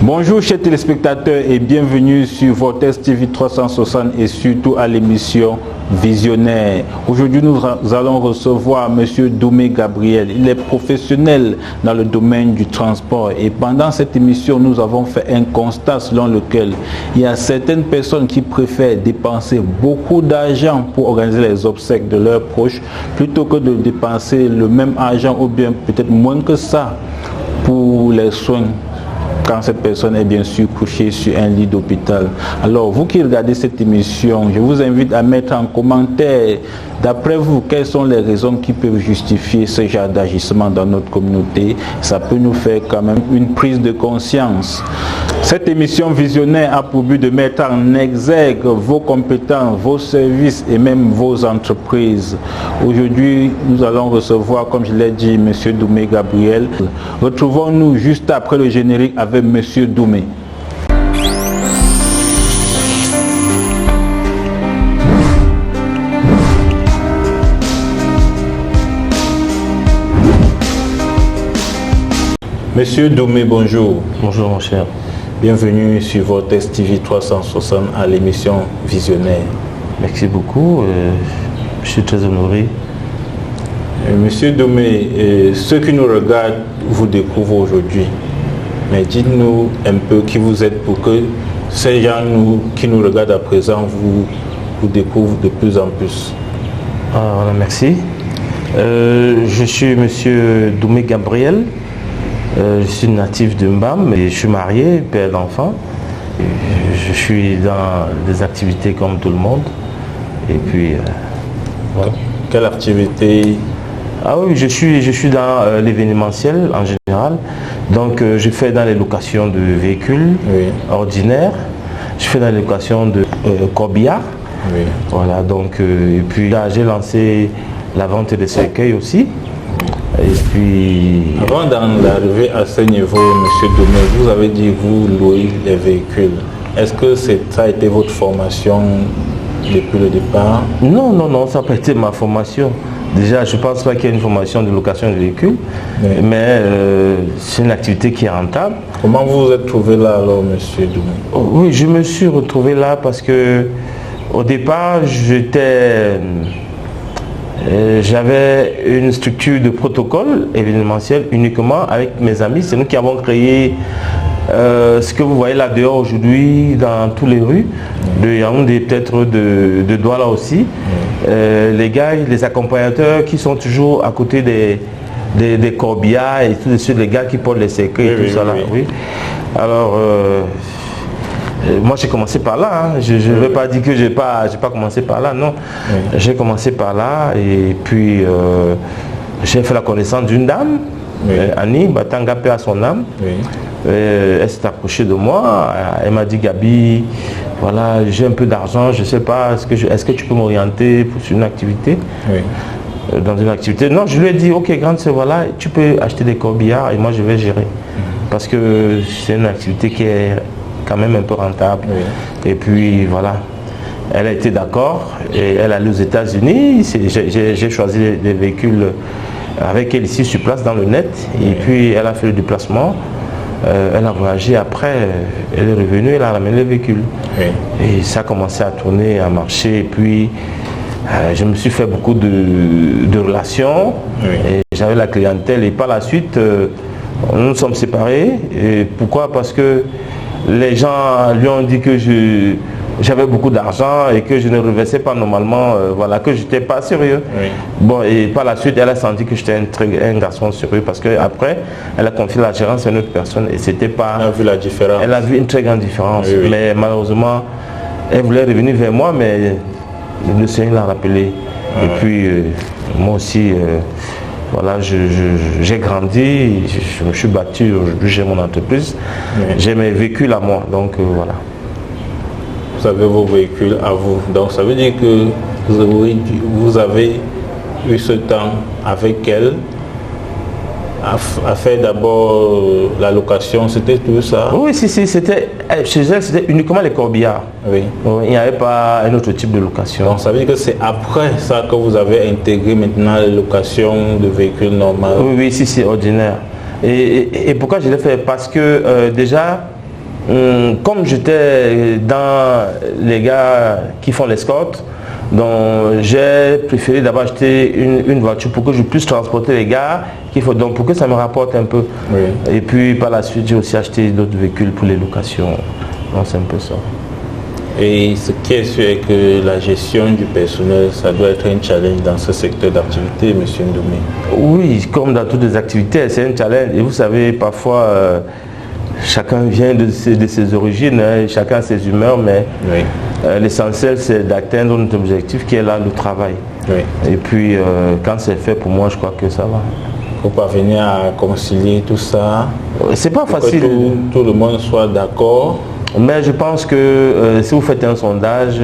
Bonjour chers téléspectateurs et bienvenue sur Vortex TV 360 et surtout à l'émission Visionnaire. Aujourd'hui nous allons recevoir M. Doumé Gabriel. Il est professionnel dans le domaine du transport et pendant cette émission nous avons fait un constat selon lequel il y a certaines personnes qui préfèrent dépenser beaucoup d'argent pour organiser les obsèques de leurs proches plutôt que de dépenser le même argent ou bien peut-être moins que ça pour les soins quand cette personne est bien sûr couchée sur un lit d'hôpital. Alors vous qui regardez cette émission, je vous invite à mettre en commentaire, d'après vous, quelles sont les raisons qui peuvent justifier ce genre d'agissement dans notre communauté. Ça peut nous faire quand même une prise de conscience. Cette émission visionnaire a pour but de mettre en exergue vos compétences, vos services et même vos entreprises. Aujourd'hui, nous allons recevoir, comme je l'ai dit, M. Doumé Gabriel. Retrouvons-nous juste après le générique avec M. Doumé. Monsieur Doumé, bonjour. Bonjour mon cher. Bienvenue sur Vortex TV 360 à l'émission Visionnaire. Merci beaucoup, je suis très honoré. Monsieur Doumé, ceux qui nous regardent vous découvrent aujourd'hui. Mais dites-nous un peu qui vous êtes pour que ces gens qui nous regardent à présent vous découvrent de plus en plus. Voilà, merci. Je suis monsieur Doumé Gabriel. Je suis natif de Mbam et je suis marié, père d'enfants. Je suis dans des activités comme tout le monde. Et puis, voilà. Quelle activité? Ah oui, je suis dans l'événementiel en général. Donc, je fais dans les locations de véhicules ordinaires. Je fais dans les locations de corbillard. Voilà, donc, et puis là, j'ai lancé la vente des cercueils aussi. Et puis... Avant d'arriver à ce niveau, M. Doumé, vous avez dit que vous louez les véhicules. Est-ce que ça a été votre formation depuis le départ? Non, ça n'a pas été ma formation. Déjà, je ne pense pas qu'il y ait une formation de location de véhicules, mais c'est une activité qui est rentable. Comment vous vous êtes trouvé là alors, M. Doumé? Oui, je me suis retrouvé là parce que au départ, j'avais une structure de protocole événementiel uniquement avec mes amis. C'est nous qui avons créé ce que vous voyez là dehors aujourd'hui dans toutes les rues de Yaoundé, peut-être de Douala aussi. Les gars, les accompagnateurs qui sont toujours à côté des corbillards et tout de suite les gars qui portent les cercueils et tout ça là. Oui. Alors moi j'ai commencé par là, je ne vais pas dire que j'ai pas commencé par là, non. J'ai commencé par là et puis j'ai fait la connaissance d'une dame, Annie Batanga, paix à son âme. Elle s'est approchée de moi, elle m'a dit Gabi, voilà, j'ai un peu d'argent, je ne sais pas, est-ce que tu peux m'orienter sur une activité? Dans une activité. Non, je lui ai dit, ok grande sœur, voilà, tu peux acheter des corbillards et moi je vais gérer. Parce que c'est une activité qui est quand même un peu rentable. Et puis voilà, elle a été d'accord et elle allait aux États-Unis. J'ai choisi des véhicules avec elle ici sur place dans le net. Et puis elle a fait le déplacement. Elle a voyagé après, elle est revenue, elle a ramené le véhicule. Et ça a commencé à tourner, à marcher. Et puis je me suis fait beaucoup de relations. Et j'avais la clientèle. Et par la suite, nous nous sommes séparés. Et pourquoi? Parce que les gens lui ont dit que j'avais beaucoup d'argent et que je ne reversais pas normalement, voilà, que je n'étais pas sérieux. Bon, et par la suite, elle a senti que j'étais un garçon sérieux parce qu'après, elle a confié la gérance à une autre personne et c'était pas... Elle a vu la différence. Elle a vu une très grande différence. Mais malheureusement, elle voulait revenir vers moi, mais le Seigneur l'a rappelé. Et puis, moi aussi... voilà, j'ai grandi, je me suis battu, aujourd'hui j'ai mon entreprise, j'ai mes véhicules à moi, donc voilà. Vous avez vos véhicules à vous, donc ça veut dire que vous avez eu ce temps avec elle à faire d'abord la location, c'était tout ça? Oui, c'était chez elle, c'était uniquement les corbillards. Il n'y avait pas un autre type de location. Donc ça veut dire que c'est après ça que vous avez intégré maintenant les locations de véhicules normaux? Oui, c'est ordinaire. Et pourquoi je l'ai fait? Parce que déjà, comme j'étais dans les gars qui font l'escorte, donc j'ai préféré d'abord acheter une voiture pour que je puisse transporter les gars donc pour que ça me rapporte un peu. Oui. Et puis par la suite j'ai aussi acheté d'autres véhicules pour les locations. Donc c'est un peu ça. Et ce qui est sûr est que la gestion du personnel, ça doit être un challenge dans ce secteur d'activité, M. Ndoumé. Oui, comme dans toutes les activités, c'est un challenge. Et vous savez, parfois, chacun vient de ses origines, hein, chacun a ses humeurs, mais oui. L'essentiel, c'est d'atteindre notre objectif qui est là, le travail. Oui. Et puis, quand c'est fait, pour moi, je crois que ça va. Pour parvenir à concilier tout ça, c'est pas facile. Que tout le monde soit d'accord. Mais je pense que si vous faites un sondage,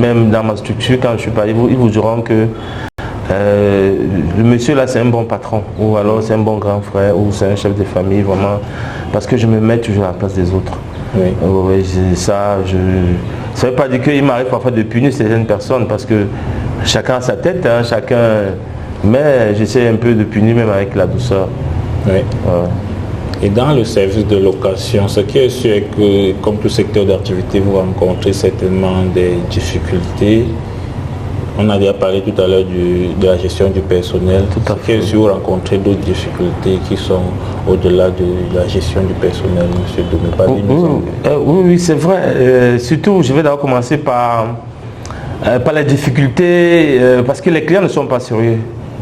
même dans ma structure, quand je suis pas, ils vous diront que le monsieur là c'est un bon patron, ou alors c'est un bon grand frère, ou c'est un chef de famille, vraiment, parce que je me mets toujours à la place des autres. Oui. Oui, ça ne veut pas dire qu'il m'arrive parfois de punir certaines personnes, parce que chacun a sa tête, hein, mais j'essaie un peu de punir même avec la douceur. Oui. Et dans le service de location, ce qui est sûr est que, comme tout secteur d'activité, vous rencontrez certainement des difficultés. On a déjà parlé tout à l'heure de la gestion du personnel. Tout à fait. Est-ce que vous rencontrez d'autres difficultés qui sont au-delà de la gestion du personnel, M. Doumé? Oui, c'est vrai. Surtout, je vais d'abord commencer par les difficultés, parce que les clients ne sont pas sérieux.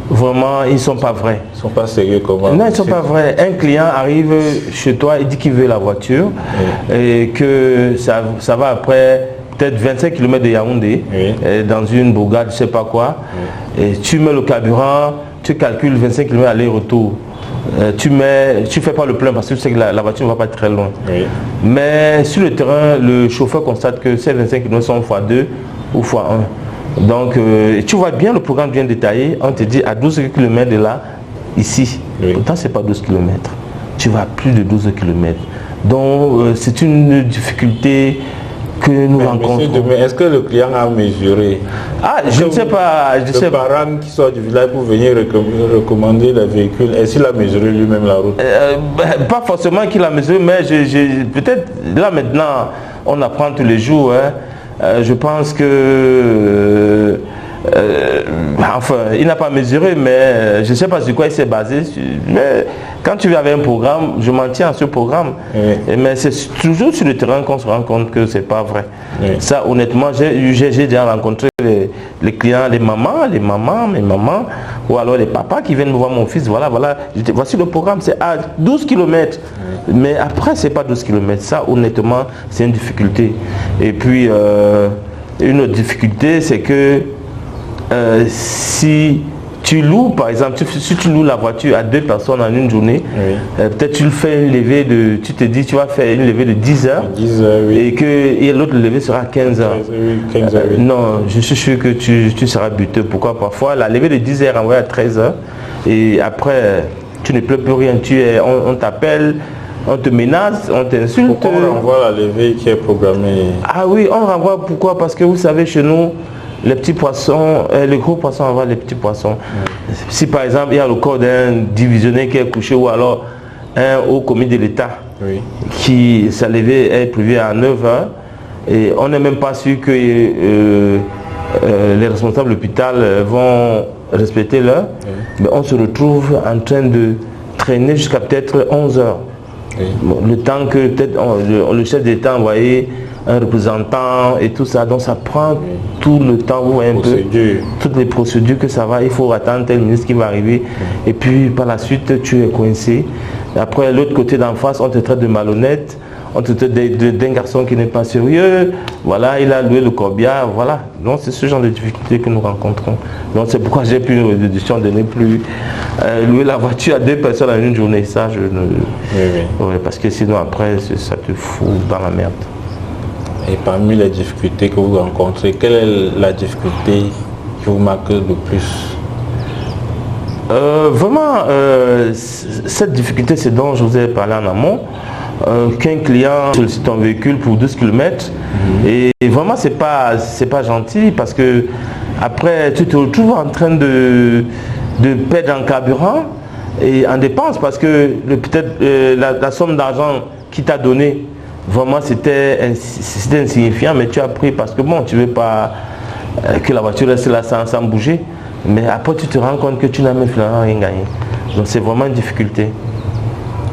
Vraiment, ils ne sont pas vrais. Ils ne sont pas sérieux comment? Non, ils ne sont pas vrais. Un client arrive chez toi et dit qu'il veut la voiture, oui. Et que ça va après peut-être 25 km de Yaoundé, oui. Dans une bourgade, je ne sais pas quoi. Oui. Et tu mets le carburant, tu calcules 25 km aller-retour. Tu fais pas le plein parce que tu sais que la voiture ne va pas très loin. Oui. Mais sur le terrain, le chauffeur constate que ces 25 km sont x2 ou x1. Donc, tu vois bien le programme bien détaillé, on te dit à 12 km de là, ici. Oui. Pourtant, ce n'est pas 12 km. Tu vas à plus de 12 km. Donc, c'est une difficulté que nous rencontrons. Est-ce que le client a mesuré? Ah, je ne sais pas. Le parent qui sort du village pour venir recommander le véhicule, est-ce qu'il a mesuré lui-même la route? Pas forcément qu'il a mesuré, mais peut-être là maintenant, on apprend tous les jours. Hein. Je pense que enfin, il n'a pas mesuré, mais je ne sais pas sur quoi il s'est basé. Mais quand tu viens avec un programme, je m'en tiens à ce programme. Oui. Mais c'est toujours sur le terrain qu'on se rend compte que c'est pas vrai. Oui. Ça, honnêtement, j'ai déjà rencontré les clients, mes mamans, ou alors les papas qui viennent me voir mon fils. Voilà, voici le programme, c'est à 12 km. Oui. Mais après, c'est pas 12 km. Ça, honnêtement, c'est une difficulté. Et puis, une autre difficulté, c'est que si tu loues, par exemple, si tu loues la voiture à 2 personnes en une journée, oui. Peut-être tu le fais une levée de, tu te dis tu vas faire une levée de 10 heures, 10 heures oui. Et l'autre levée sera 15 heures. 15 heures oui. Non, je suis sûr que tu seras buteux. Pourquoi? Parfois la levée de 10 heures envoie à 13 heures et après tu ne pleures plus rien, on t'appelle, on te menace, on t'insulte. Pourquoi on renvoie la levée qui est programmée? Ah oui, on renvoie pourquoi? Parce que vous savez, chez nous, les petits poissons, les gros poissons envoient les petits poissons. Oui. Si par exemple il y a le corps d'un divisionnaire qui est couché ou alors un haut commis de l'État, oui. Qui sa levée est prévue à 9 heures et on n'est même pas sûr que les responsables de l'hôpital vont respecter l'heure, oui. Mais on se retrouve en train de traîner jusqu'à peut-être 11 heures. Oui. Bon, le temps que peut-être le chef d'État a envoyé un représentant et tout ça, donc ça prend oui. Tout le temps, vous voyez un peu toutes les procédures que ça va, il faut attendre tel ministre qui va arriver oui. Et puis par la suite tu es coincé. Et après l'autre côté d'en face, on te traite de malhonnête, on te traite d'un garçon qui n'est pas sérieux, voilà, il a loué le corbillard, voilà. Donc c'est ce genre de difficultés que nous rencontrons. Donc c'est pourquoi j'ai pris une résolution de ne plus louer la voiture à 2 personnes en une journée. Ça, je ne... Oui. Ouais, parce que sinon après, ça te fout dans la merde. Et parmi les difficultés que vous rencontrez, quelle est la difficulté qui vous marque le plus? Vraiment, cette difficulté, c'est dont je vous ai parlé en amont. Qu'un client sollicite un véhicule pour 12 km et vraiment c'est pas gentil parce que après tu te retrouves en train de perdre en carburant et en dépenses parce que peut-être la somme d'argent qu'il t'a donné vraiment c'était insignifiant, mais tu as pris parce que bon, tu veux pas que la voiture reste là sans bouger. Mais après, tu te rends compte que tu n'as même finalement rien gagné. Donc c'est vraiment une difficulté.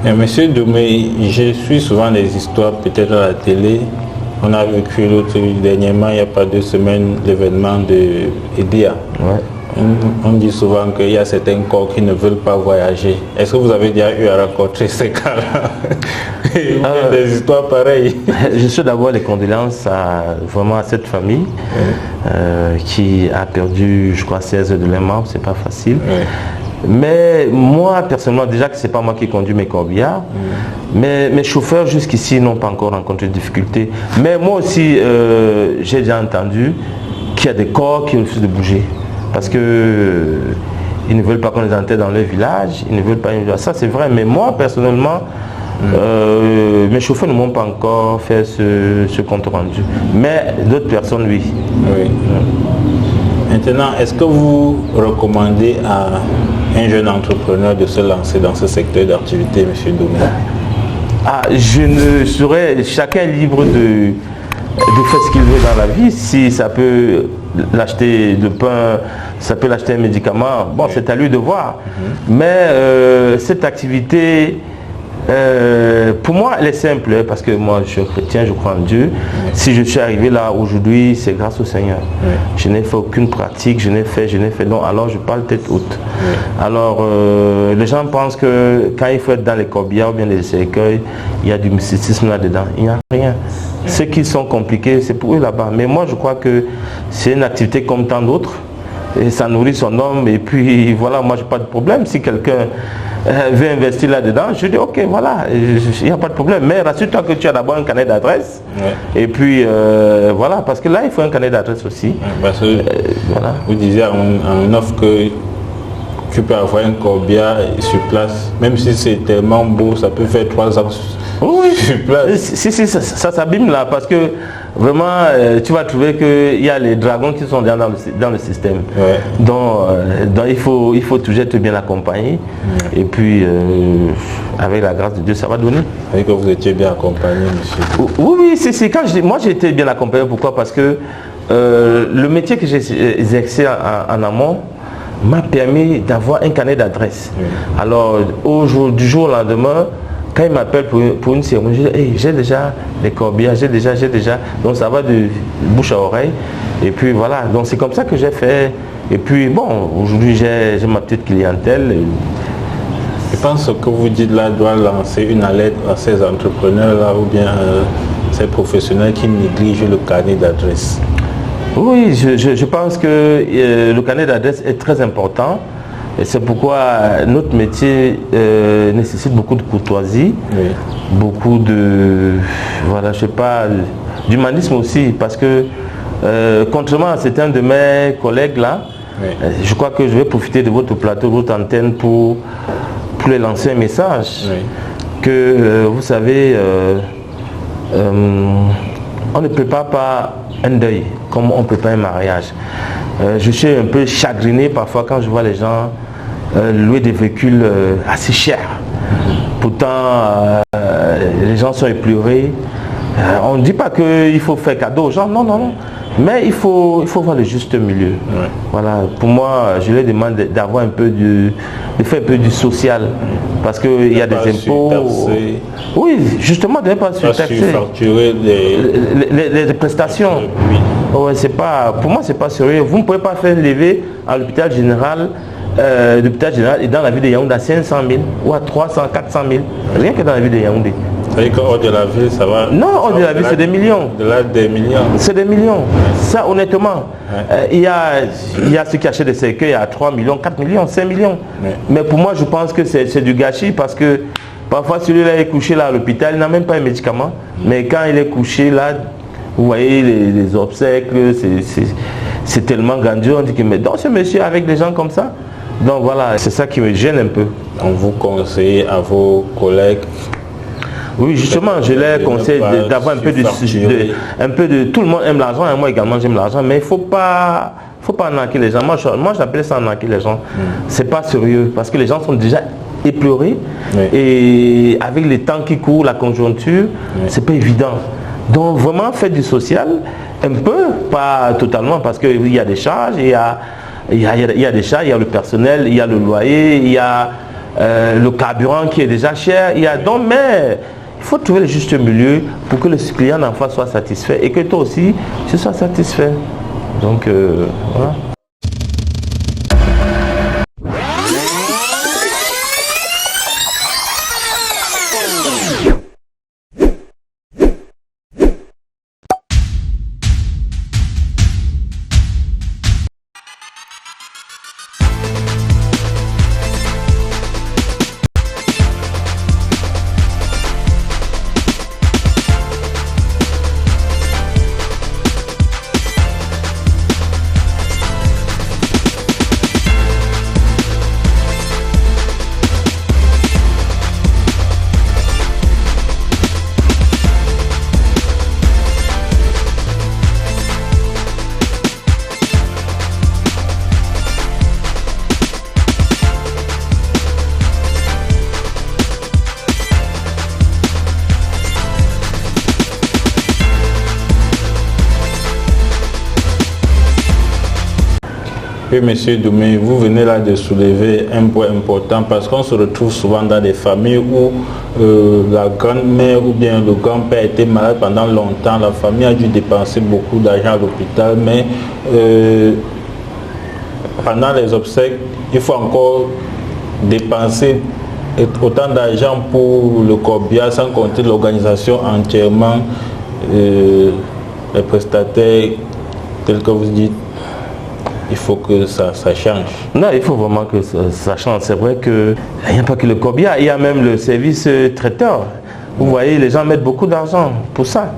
Et Monsieur Doumé, je suis souvent des histoires peut-être à la télé. On a vécu l'autre dernièrement, il n'y a pas 2 semaines, l'événement de EDIA. Ouais. On dit souvent qu'il y a certains corps qui ne veulent pas voyager. Est-ce que vous avez déjà eu à rencontrer ces cas-là? Des histoires pareilles. Je souhaite d'abord les condoléances vraiment à cette famille qui a perdu, je crois, 16 de leurs membres. C'est pas facile. Ouais. Mais moi, personnellement, déjà que c'est pas moi qui conduis mes corbillards, mais mes chauffeurs jusqu'ici n'ont pas encore rencontré de difficultés. Mais moi aussi, j'ai déjà entendu qu'il y a des corps qui refusent de bouger. Parce que ils ne veulent pas qu'on les enterre dans leur village, ils ne veulent pas... Ça c'est vrai, mais moi personnellement, mes chauffeurs ne m'ont pas encore fait ce compte rendu. Mais d'autres personnes, oui. Oui. Maintenant, est-ce que vous recommandez à un jeune entrepreneur de se lancer dans ce secteur d'activité, M. Doumé? Je ne saurais, chacun est libre de faire ce qu'il veut dans la vie. Si ça peut l'acheter de pain, ça peut l'acheter un médicament, bon, c'est à lui de voir. Mais cette activité, pour moi, elle est simple, parce que moi, je suis chrétien, je crois en Dieu. Si je suis arrivé là aujourd'hui, c'est grâce au Seigneur. Je n'ai fait aucune pratique, je n'ai fait, donc alors je parle tête haute. Alors, les gens pensent que quand il faut être dans les corbillards ou bien les cercueils, il y a du mysticisme là-dedans. Il n'y a rien. Ceux qui sont compliqués, c'est pour eux là-bas. Mais moi, je crois que c'est une activité comme tant d'autres. Et ça nourrit son homme. Et puis, voilà, moi, je n'ai pas de problème. Si quelqu'un veut investir là-dedans, je dis, ok, voilà, il n'y a pas de problème. Mais rassure-toi que tu as d'abord un carnet d'adresse. Et puis, voilà, parce que là, il faut un carnet d'adresse aussi. Parce que, voilà. Vous disiez en offre que tu peux avoir un corbillard sur place, même si c'est tellement beau, ça peut faire 3 ans sur place. Si, ça s'abîme là, parce que vraiment, tu vas trouver qu'il y a les dragons qui sont dans le système. Donc il faut toujours être bien accompagné. Et puis, avec la grâce de Dieu, ça va donner. Et que vous étiez bien accompagné, monsieur? Oui, moi j'ai été bien accompagné. Pourquoi? Parce que le métier que j'ai exercé en amont m'a permis d'avoir un carnet d'adresse. Alors, du jour au lendemain, quand il m'appelle pour une cérémonie, je dis, hey, j'ai déjà les corbillards, j'ai déjà. Donc ça va de bouche à oreille. Et puis voilà, donc c'est comme ça que j'ai fait. Et puis bon, aujourd'hui j'ai ma petite clientèle. Je pense que vous dites là doit lancer une alerte à ces entrepreneurs là ou bien ces professionnels qui négligent le carnet d'adresse. Oui, je pense que le carnet d'adresse est très important. Et c'est pourquoi notre métier nécessite beaucoup de courtoisie, beaucoup de, voilà, je sais pas, d'humanisme aussi, parce que contrairement à certains de mes collègues là, je crois que je vais profiter de votre plateau, de votre antenne pour les lancer un message, que vous savez, on ne prépare pas un deuil comme on prépare un mariage. Je suis un peu chagriné parfois quand je vois les gens louer des véhicules assez chers. Pourtant, les gens sont épleurés. On ne dit pas qu'il faut faire cadeau aux gens, non. Mais il faut voir le juste milieu. Voilà, pour moi, je leur demande d'avoir un peu de faire un peu du social. Parce qu'il y a des impôts. Oui, justement, de ne pas surtaxer. Facturer les prestations. Ouais, pour moi, c'est pas sérieux. Vous ne pouvez pas faire lever à l'hôpital général, et dans la ville de Yaoundé à 500 000 ou à 300, 400 000. Rien que dans la ville de Yaoundé. C'est-à-dire qu'hors de la ville, ça va... Non, hors de la ville, c'est des millions. Des millions. C'est des millions. Ça, honnêtement, il y a ceux qui achètent des cercueils à 3 millions, 4 millions, 5 millions. Mais pour moi, je pense que c'est du gâchis parce que parfois, celui-là est couché là à l'hôpital, il n'a même pas un médicament. Mais quand il est couché là, vous voyez les obsèques, c'est tellement grandiose. On dit que mais donc ce monsieur avec des gens comme ça. Donc voilà, c'est ça qui me gêne un peu. On vous conseille à vos collègues? Oui, justement, je leur conseille d'avoir un peu de... Tout le monde aime l'argent, et moi également j'aime l'argent, mais il ne faut pas arnaquer les gens. Moi j'appelle ça arnaquer les gens. C'est pas sérieux, parce que les gens sont déjà éploré. Oui. Et avec les temps qui courent, la conjoncture, c'est pas évident. Donc vraiment faire du social, un peu, pas totalement, parce qu'il y a des charges, il y a des charges, il y a le personnel, il y a le loyer, il y a le carburant qui est déjà cher, mais il faut trouver le juste milieu pour que le client d'en face soit satisfait et que toi aussi tu sois satisfait. Donc voilà. Oui, Monsieur Doumé, vous venez là de soulever un point important parce qu'on se retrouve souvent dans des familles où la grand-mère ou bien le grand-père était malade pendant longtemps. La famille a dû dépenser beaucoup d'argent à l'hôpital, mais pendant les obsèques, il faut encore dépenser autant d'argent pour le corbillard, sans compter l'organisation entièrement, les prestataires, tels que vous dites. Il faut que ça change. Non, il faut vraiment que ça change. C'est vrai qu'il n'y a pas que le corbillard, il y a même le service traiteur. Vous voyez, les gens mettent beaucoup d'argent pour ça.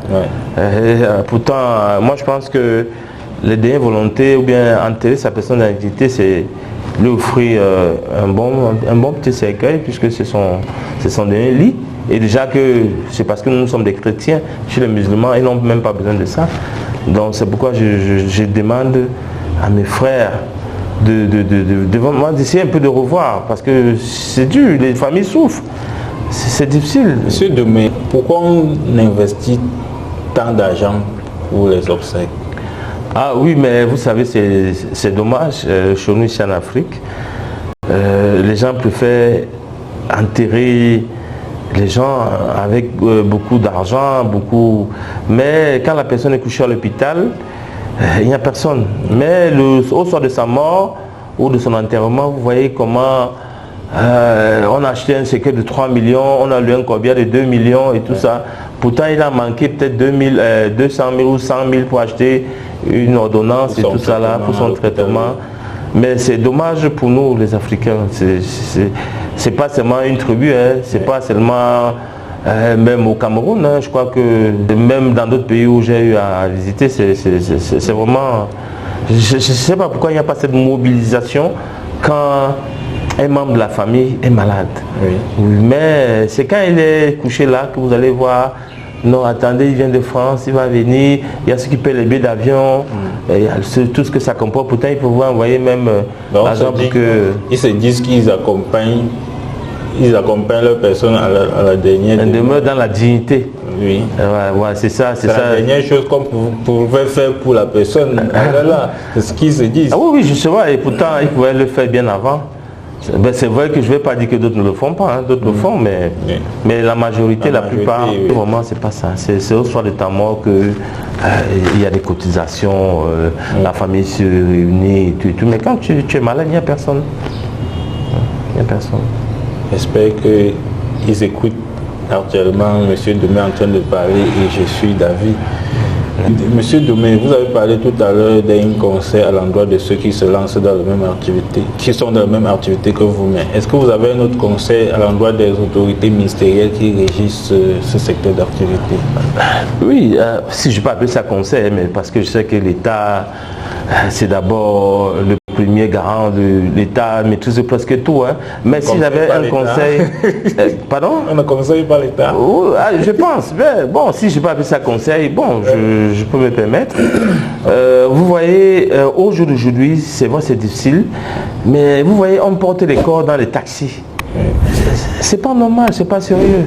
Pourtant, moi je pense que les dernières volontés ou bien enterrer sa personne d'indignité, c'est lui offrir un bon petit cercueil puisque c'est son dernier lit. Et déjà que c'est parce que nous sommes des chrétiens, chez les musulmans, ils n'ont même pas besoin de ça. Donc c'est pourquoi je demande à mes frères d'essayer un peu de revoir parce que c'est dur, les familles souffrent, c'est difficile. Monsieur Doumé, pourquoi on investit tant d'argent pour les obsèques? Ah oui, mais vous savez, c'est dommage, chez nous ici en Afrique, les gens préfèrent enterrer les gens avec beaucoup d'argent, mais quand la personne est couchée à l'hôpital, il n'y a personne. Mais au soir de sa mort ou de son enterrement, vous voyez comment on a acheté un cercueil de 3 millions, on a lu un corbillard de 2 millions et tout ça. Pourtant, il a manqué peut-être 200 000 ou 100 000 pour acheter une ordonnance et tout ça là, pour son traitement. Mais c'est dommage pour nous, les Africains. C'est pas seulement une tribu, hein. C'est pas seulement... même au Cameroun, hein, je crois que même dans d'autres pays où j'ai eu à visiter, c'est vraiment... Je ne sais pas pourquoi il n'y a pas cette mobilisation quand un membre de la famille est malade. Mais c'est quand il est couché là que vous allez voir, non attendez, il vient de France, il va venir, il y a ceux qui paient les billets d'avion, tout ce que ça comporte. Pourtant il faut vous envoyer même l'argent pour que... Ils se disent qu'ils accompagnent leurs personnes à la dernière. On demeure dans la dignité. Oui. C'est ça. C'est la dernière chose qu'on pouvait faire pour la personne. C'est ce qu'ils se disent. Ah oui, justement, et pourtant, ils pouvaient le faire bien avant. C'est vrai que je ne vais pas dire que d'autres ne le font pas, hein. D'autres le font, mais la majorité, la plupart, vraiment, c'est pas ça. C'est au soir de ta mort qu'il y a des cotisations, la famille se réunit et tout. Mais quand tu es malade, il n'y a personne. Il n'y a personne. J'espère qu'ils écoutent actuellement M. Doumé en train de parler et je suis d'avis. Monsieur Doumé, vous avez parlé tout à l'heure d'un conseil à l'endroit de ceux qui se lancent dans la même activité, qui sont dans la même activité que vous. Mais est-ce que vous avez un autre conseil à l'endroit des autorités ministérielles qui régissent ce secteur d'activité? Oui, si je peux appeler ça conseil, mais parce que je sais que l'État, c'est d'abord le premier garant de l'État, maîtrise presque tout. Hein. Mais si j'avais un conseil... pardon? On ne conseille pas l'État. Je pense. Mais bon, si je peux appeler ça conseil, bon, je peux me permettre. Vous voyez, au jour d'aujourd'hui, c'est vrai, c'est difficile. Mais vous voyez, on porte les corps dans les taxis. C'est pas normal, c'est pas sérieux.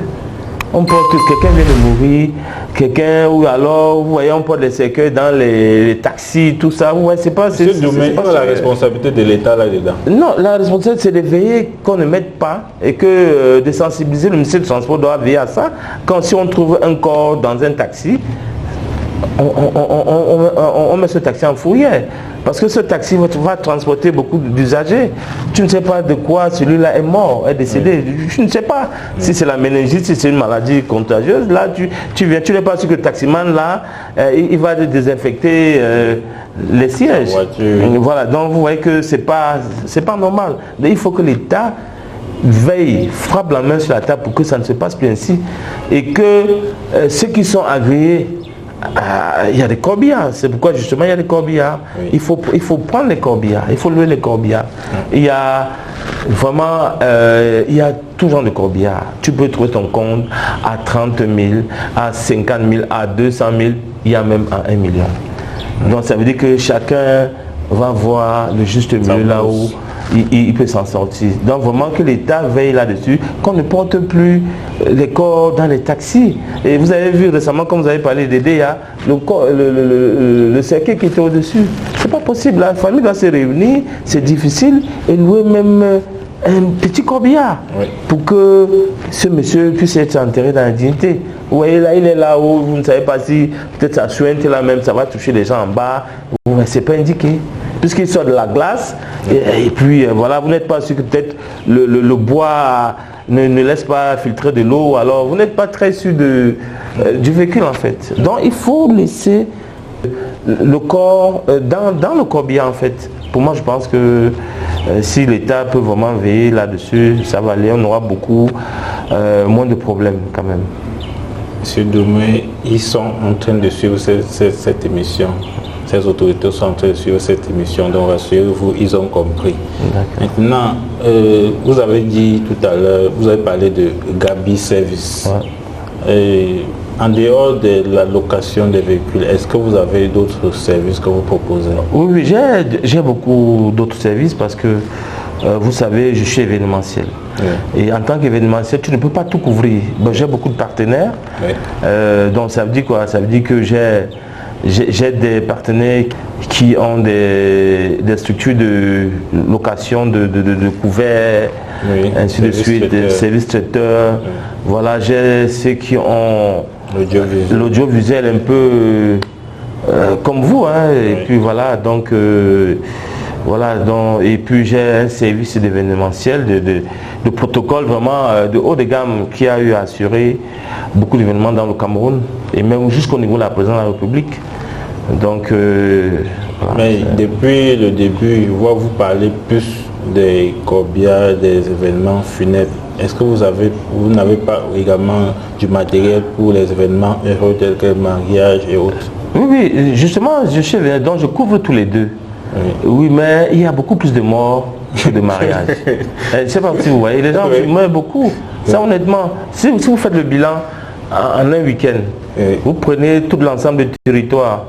On porte, quelqu'un vient de mourir, quelqu'un, ou alors, vous voyez, on porte les cercueils dans les taxis, tout ça. Ouais, c'est pas... C'est la responsabilité de l'État là-dedans. Non, la responsabilité, c'est de veiller qu'on ne mette pas et que de sensibiliser. Le ministère du Transport doit veiller à ça. Quand si on trouve un corps dans un taxi, on met ce taxi en fourrière. Parce que ce taxi va transporter beaucoup d'usagers. Tu ne sais pas de quoi celui-là est mort, est décédé. Je ne sais pas si c'est la méningite, si c'est une maladie contagieuse. Là, tu viens, tu n'es pas sûr que le taximan, là, il va désinfecter les sièges. Voilà, donc vous voyez que c'est pas normal. Donc, il faut que l'État veille, frappe la main sur la table pour que ça ne se passe plus ainsi. Et que ceux qui sont agréés, il y a des corbillards, c'est pourquoi justement il y a des corbillards. Oui. Il faut prendre les corbillards, il faut lever les corbillards. Il y a vraiment, il y a tout genre de corbillards. Tu peux trouver ton compte à 30 000, à 50 000, à 200 000, il y a même à 1 million. Donc ça veut dire que chacun va voir le juste milieu là où il peut s'en sortir. Donc vraiment que l'État veille là-dessus, qu'on ne porte plus les corps dans les taxis. Et vous avez vu récemment, comme vous avez parlé des DEA, le cercueil qui était au-dessus. C'est pas possible, la famille doit se réunir, c'est difficile, et louer même un petit corbillard pour que ce monsieur puisse être enterré dans la dignité. Vous voyez là, il est là où vous ne savez pas si peut-être sa suinte là même, ça va toucher les gens en bas. C'est pas indiqué. Puisqu'il sort de la glace, et puis voilà, vous n'êtes pas sûr que peut-être le bois ne laisse pas filtrer de l'eau, alors vous n'êtes pas très sûr du véhicule en fait. Donc il faut laisser le corps dans le corbillard en fait. Pour moi je pense que si l'État peut vraiment veiller là-dessus, ça va aller, on aura beaucoup moins de problèmes quand même. Monsieur Doumé, ils sont en train de suivre cette émission. Ces autorités sont en train de suivre cette émission, donc rassurez-vous, ils ont compris. Maintenant, vous avez dit tout à l'heure, vous avez parlé de Gabi Service. En dehors de la location des véhicules, est-ce que vous avez d'autres services que vous proposez? Oui, j'ai beaucoup d'autres services parce que vous savez, je suis événementiel. Et en tant qu'événementiel, tu ne peux pas tout couvrir. Bon, j'ai beaucoup de partenaires. Donc ça veut dire quoi? Ça veut dire que j'ai des partenaires qui ont des structures de location de couverts, ainsi de suite, des services traiteurs. Voilà, j'ai ceux qui ont l'audiovisuel un peu comme vous, hein, et puis voilà, donc voilà, donc, et puis j'ai un service d'événementiel, de protocole vraiment de haut de gamme qui a eu à assurer beaucoup d'événements dans le Cameroun et même jusqu'au niveau de la présidence de la République. Donc, voilà. Mais depuis le début, je vois vous parler plus des corbillards, des événements funèbres. Est-ce que vous n'avez pas également du matériel pour les événements heureux tels que le mariage et autres? Oui, justement, donc je couvre tous les deux. Oui, mais il y a beaucoup plus de morts que de mariages. Je ne sais pas si vous voyez, les gens meurent beaucoup. Ça, honnêtement, si vous faites le bilan en un week-end, vous prenez tout l'ensemble du territoire,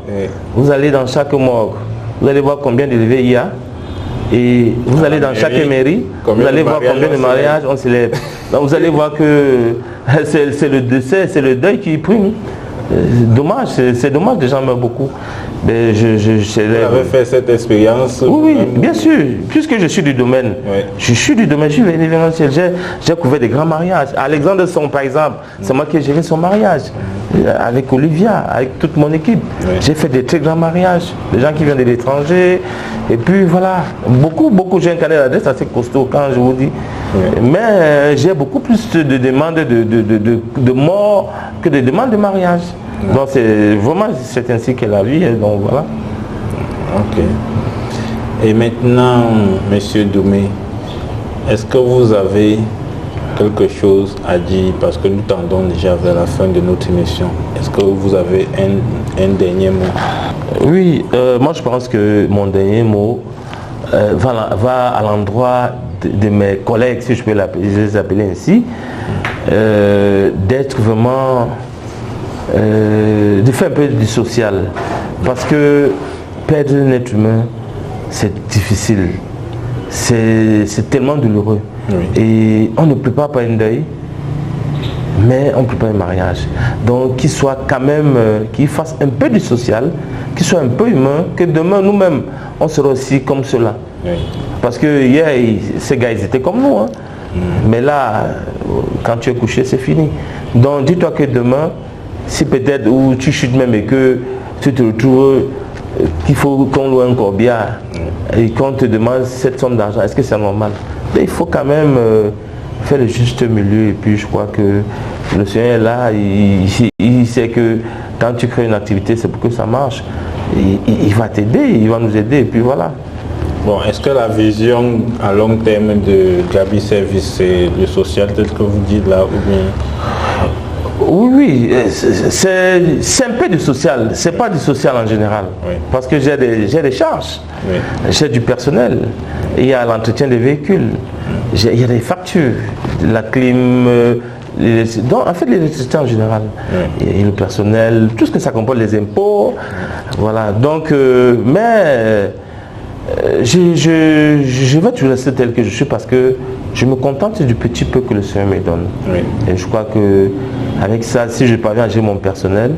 vous allez dans chaque morgue, vous allez voir combien d'élevés il y a, et vous allez dans chaque mairie, vous allez voir combien de mariages on célèbre. Donc vous allez voir que c'est le décès, c'est le deuil qui prime. Dommage, c'est dommage, les gens meurent beaucoup. Mais vous avez fait cette expérience? Oui, bien sûr, puisque je suis du domaine, je suis événementiel, j'ai couvert des grands mariages. Alexandre Son, par exemple, c'est moi qui ai géré son mariage, avec Olivia, avec toute mon équipe. J'ai fait des très grands mariages, des gens qui viennent de l'étranger, et puis voilà, beaucoup, j'ai un carnet d'adresse assez costaud quand je vous dis. Mais j'ai beaucoup plus de demandes de mort que de demandes de mariage. Donc c'est ainsi qu'est la vie, donc voilà. Ok. Et maintenant, Monsieur Doumé, est-ce que vous avez quelque chose à dire, parce que nous tendons déjà vers la fin de notre émission. Est-ce que vous avez un dernier mot? Oui, moi je pense que mon dernier mot va à l'endroit de mes collègues, si je peux les appeler ainsi, d'être vraiment de faire un peu du social, parce que perdre un être humain c'est difficile, c'est tellement douloureux. Oui. Et on ne prépare pas un deuil, mais on prépare un mariage. Donc qu'il soit quand même, qu'il fasse un peu du social, qu'il soit un peu humain, que demain nous-mêmes, on sera aussi comme cela. Oui. Parce que hier, ces gars, ils étaient comme nous. Hein. Mais là, quand tu es couché, c'est fini. Donc dis-toi que demain, si peut-être où tu chutes même et que tu te retrouves qu'il faut qu'on loue un corbillard et qu'on te demande cette somme d'argent, est-ce que c'est normal? Mais il faut quand même faire le juste milieu. Et puis je crois que le Seigneur est là, il sait que quand tu crées une activité, c'est pour que ça marche. Il va t'aider, il va nous aider, et puis voilà. Bon, est-ce que la vision à long terme de Gabi Service, c'est le social tel que vous dites là, ou bien? Oui, c'est un peu du social, c'est pas du social en général. Oui. Parce que j'ai des charges, Oui. j'ai du personnel, il y a l'entretien des véhicules, il y a des factures, la clim, donc en fait l'électricité en général, et le personnel, tout ce que ça comporte, les impôts, voilà. Donc, mais je vais toujours rester tel que je suis parce que je me contente du petit peu que le Seigneur me donne. Oui. Et je crois que avec ça, si je parviens à gérer mon personnel,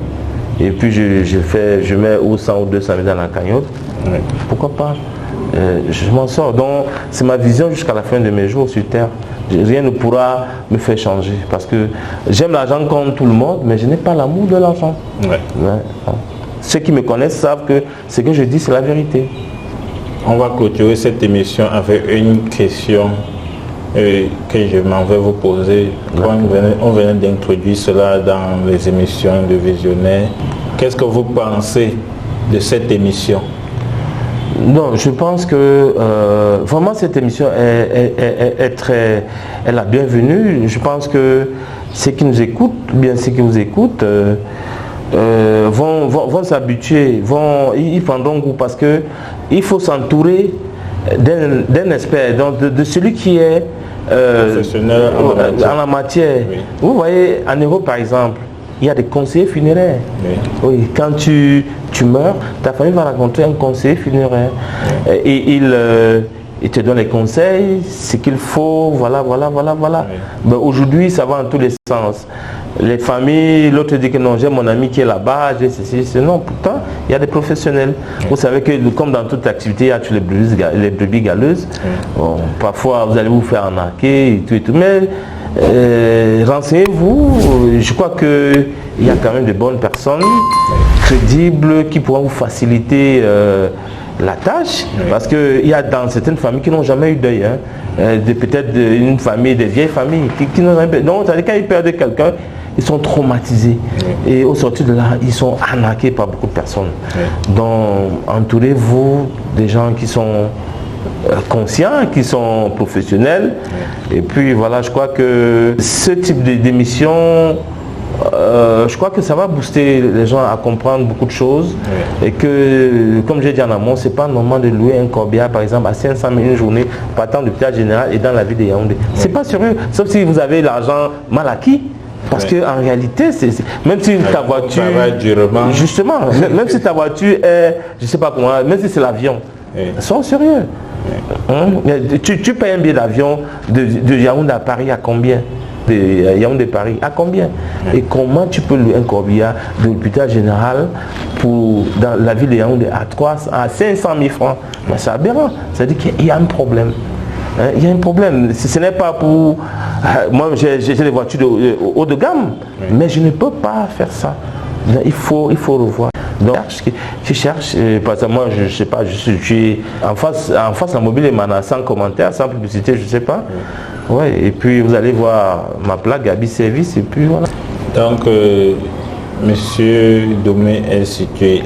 et puis je mets ou 100 ou 200 000 dans la cagnotte, Oui. pourquoi pas? Je m'en sors. Donc c'est ma vision jusqu'à la fin de mes jours sur terre. Rien ne pourra me faire changer parce que j'aime l'argent comme tout le monde, mais je n'ai pas l'amour de l'argent. Oui. Ouais. Ceux qui me connaissent savent que ce que je dis, c'est la vérité. On va clôturer cette émission avec une question que je m'en vais vous poser. Quand on venait d'introduire cela dans les émissions de Visionnaire, qu'est-ce que vous pensez de cette émission? Non, je pense que vraiment cette émission est la bienvenue. Je pense que ceux qui nous écoutent, bien ceux qui vous écoutent, vont s'habituer, ils prendront goût parce que il faut s'entourer d'un expert, donc de celui qui est professionnel en la matière. Oui. Vous voyez, en Europe par exemple, il y a des conseillers funéraires. Oui. Oui, quand tu meurs, ta famille va rencontrer un conseiller funéraire. Oui. Et il te donne les conseils, ce qu'il faut, voilà. Oui. Ben, aujourd'hui, ça va en tous les sens. Les familles, l'autre dit que non, j'ai mon ami qui est là-bas, j'ai ceci, c'est non. Pourtant, il y a des professionnels. Oui. Vous savez que comme dans toute activité, il y a toutes les brebis galeuses. Oui. Bon, parfois, vous allez vous faire arnaquer et tout. Mais renseignez-vous, je crois qu'il y a quand même de bonnes personnes crédibles qui pourront vous faciliter la tâche, parce qu'il y a dans certaines familles qui n'ont jamais eu deuil, peut-être une famille, des vieilles familles qui n'ont jamais eu. Donc quand ils perdent quelqu'un, ils sont traumatisés et au sortir de là, ils sont arnaqués par beaucoup de personnes. Donc entourez-vous des gens qui sont conscients, qui sont professionnels, et puis voilà, je crois que ce type d'émission, je crois que ça va booster les gens à comprendre beaucoup de choses, et que, comme j'ai dit en amont, c'est pas normal de louer un corbillard par exemple à 500 000 une journée partant du Théâtre Général et dans la ville de Yaoundé. C'est pas sérieux, sauf si vous avez l'argent mal acquis. Parce que en réalité, même si ta voiture, justement, même si ta voiture est, je sais pas comment, même si c'est l'avion, sois sérieux. Tu payes un billet d'avion de Yaoundé à Paris à combien? De Yaoundé Paris à combien? Et comment tu peux louer un corbillard de l'hôpital général dans la ville de Yaoundé à 500 000 francs? C'est aberrant. C'est-à-dire qu'il y a un problème. Il y a un problème. Ce n'est pas pour... moi, j'ai des voitures haut de gamme, mais je ne peux pas faire ça. Il faut revoir. Donc, je cherche, parce que moi, je ne sais pas, je suis en face la mobile et mana, sans commentaire, sans publicité, je ne sais pas. Ouais, et puis vous allez voir ma plaque Gabi Service, et puis voilà. Donc, Monsieur Domé est situé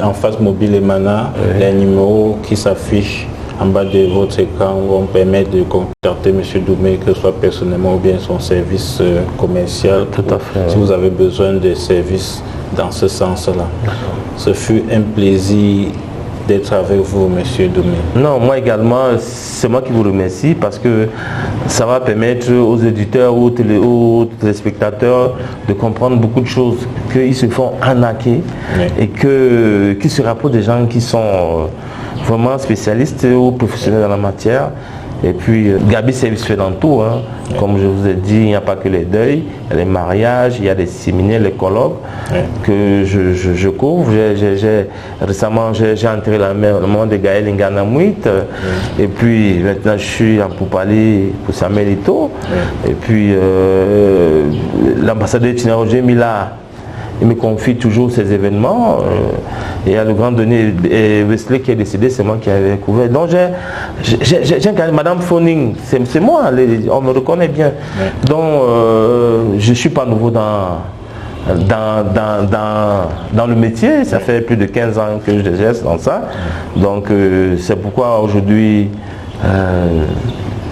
en face mobile et mana, les numéros qui s'affichent en bas de votre écran vont permettre de contacter M. Domé, que ce soit personnellement ou bien son service commercial. Tout à fait. Si vous avez besoin de services dans ce sens-là. Ce fut un plaisir d'être avec vous, M. Domé. Non, moi également, c'est moi qui vous remercie parce que ça va permettre aux éditeurs, aux téléspectateurs de comprendre beaucoup de choses, qu'ils se font arnaquer et qu'ils se rapprochent des gens qui sont vraiment spécialiste ou professionnel dans la matière. Et puis Gabi Service fait dans tout, hein. Comme je vous ai dit, il n'y a pas que les deuils, il y a les mariages, il y a des séminaires, les colloques que je couvre. Récemment j'ai entré le monde de Gaël Nganamouit, et puis maintenant je suis en pourparlers pour Samuel Ito, et puis l'ambassadeur Tina Roger Mila, il me confie toujours ces événements. Et il y a le grand Denis Wesley qui est décédé, c'est moi qui avais couvert. Donc j'ai Madame Foning, c'est moi, on me reconnaît bien. Donc je ne suis pas nouveau dans le métier, ça fait plus de 15 ans que je geste dans ça. Donc c'est pourquoi aujourd'hui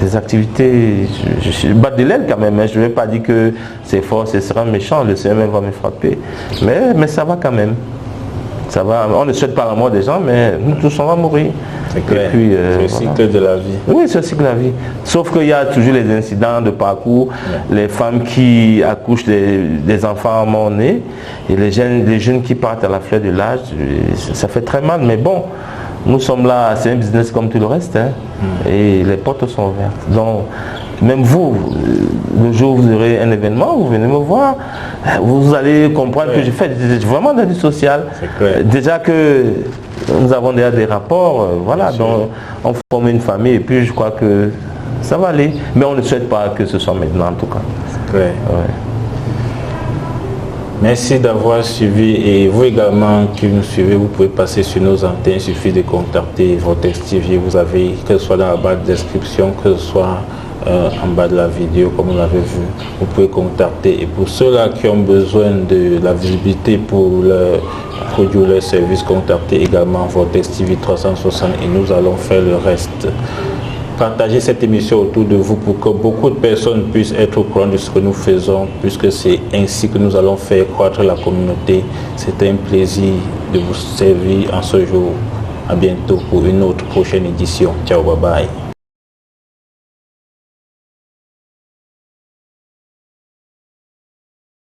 les activités, je suis bas de l'aile quand même, hein. Je ne vais pas dire que c'est fort, ce sera méchant, le Seigneur va me frapper. Mais ça va quand même. Ça va. On ne souhaite pas la mort des gens, mais nous tous on va mourir. C'est clair. C'est le cycle de la vie. Oui, c'est le cycle de la vie. Sauf qu'il y a toujours les incidents de parcours, les femmes qui accouchent des enfants mort-nés, et les jeunes qui partent à la fleur de l'âge, ça fait très mal, mais bon. Nous sommes là, c'est un business comme tout le reste, hein, et les portes sont ouvertes. Donc, même vous, le jour où vous aurez un événement, vous venez me voir, vous allez comprendre que je fais vraiment de la vie sociale. Déjà que nous avons déjà des rapports, voilà, donc on forme une famille, et puis je crois que ça va aller. Mais on ne souhaite pas que ce soit maintenant, en tout cas. Merci d'avoir suivi, et vous également qui nous suivez, vous pouvez passer sur nos antennes, il suffit de contacter Vortex TV, vous avez, que ce soit dans la barre de description, que ce soit en bas de la vidéo comme vous l'avez vu, vous pouvez contacter. Et pour ceux-là qui ont besoin de la visibilité pour leur produit, leur service, contactez également Vortex TV 360 et nous allons faire le reste. Partagez cette émission autour de vous pour que beaucoup de personnes puissent être au courant de ce que nous faisons, puisque c'est ainsi que nous allons faire croître la communauté. C'était un plaisir de vous servir en ce jour. À bientôt pour une autre prochaine édition. Ciao, bye bye.